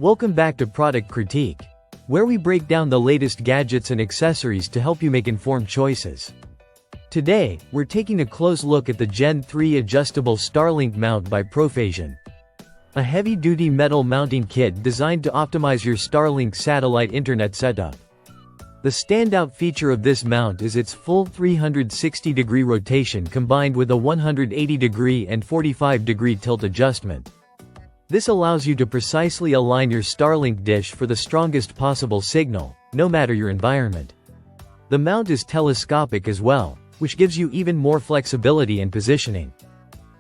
Welcome back to Product Critique, where we break down the latest gadgets and accessories to help you make informed choices. Today, we're taking a close look at the Gen 3 Adjustable Starlink Mount by Profasion. A heavy-duty metal mounting kit designed to optimize your Starlink satellite internet setup. The standout feature of this mount is its full 360-degree rotation combined with a 180-degree and 45-degree tilt adjustment. This allows you to precisely align your Starlink dish for the strongest possible signal, no matter your environment. The mount is telescopic as well, which gives you even more flexibility and positioning.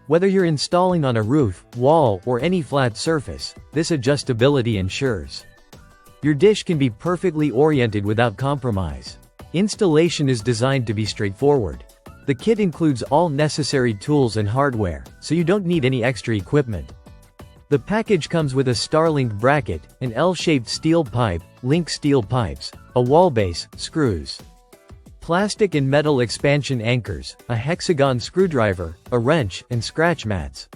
Whether you're installing on a roof, wall, or any flat surface, this adjustability ensures your dish can be perfectly oriented without compromise. Installation is designed to be straightforward. The kit includes all necessary tools and hardware, so you don't need any extra equipment. The package comes with a Starlink bracket, an L-shaped steel pipe, link steel pipes, a wall base, screws, plastic and metal expansion anchors, a hexagon screwdriver, a wrench, and scratch mats.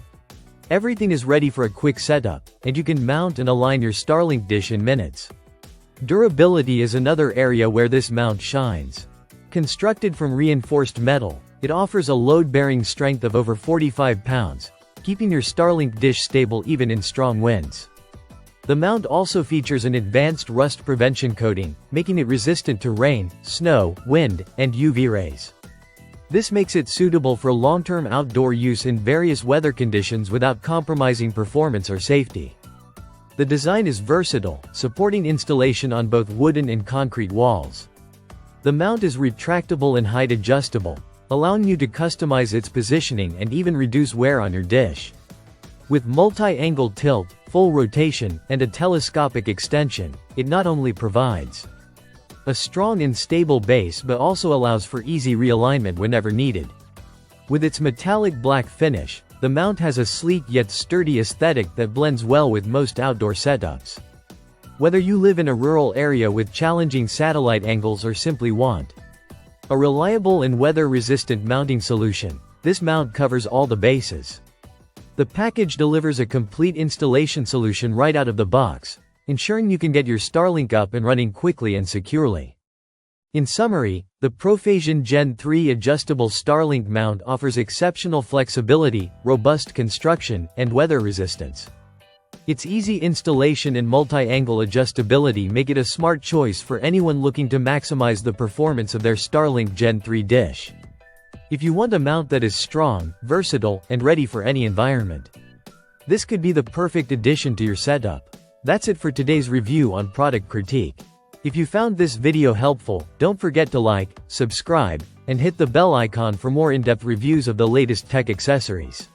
Everything is ready for a quick setup, and you can mount and align your Starlink dish in minutes. Durability is another area where this mount shines. Constructed from reinforced metal, it offers a load-bearing strength of over 45 pounds, keeping your Starlink dish stable even in strong winds. The mount also features an advanced rust prevention coating, making it resistant to rain, snow, wind, and UV rays. This makes it suitable for long-term outdoor use in various weather conditions without compromising performance or safety. The design is versatile, supporting installation on both wooden and concrete walls. The mount is retractable and height adjustable, allowing you to customize its positioning and even reduce wear on your dish. With multi-angle tilt, full rotation, and a telescopic extension, it not only provides a strong and stable base but also allows for easy realignment whenever needed. With its metallic black finish, the mount has a sleek yet sturdy aesthetic that blends well with most outdoor setups. Whether you live in a rural area with challenging satellite angles or simply want a reliable and weather-resistant mounting solution, this mount covers all the bases. The package delivers a complete installation solution right out of the box, ensuring you can get your Starlink up and running quickly and securely. In summary, the Profasion Gen 3 Adjustable Starlink Mount offers exceptional flexibility, robust construction, and weather resistance. Its easy installation and multi-angle adjustability make it a smart choice for anyone looking to maximize the performance of their Starlink Gen 3 dish. If you want a mount that is strong, versatile, and ready for any environment, this could be the perfect addition to your setup. That's it for today's review on Product Critique. If you found this video helpful, don't forget to like, subscribe, and hit the bell icon for more in-depth reviews of the latest tech accessories.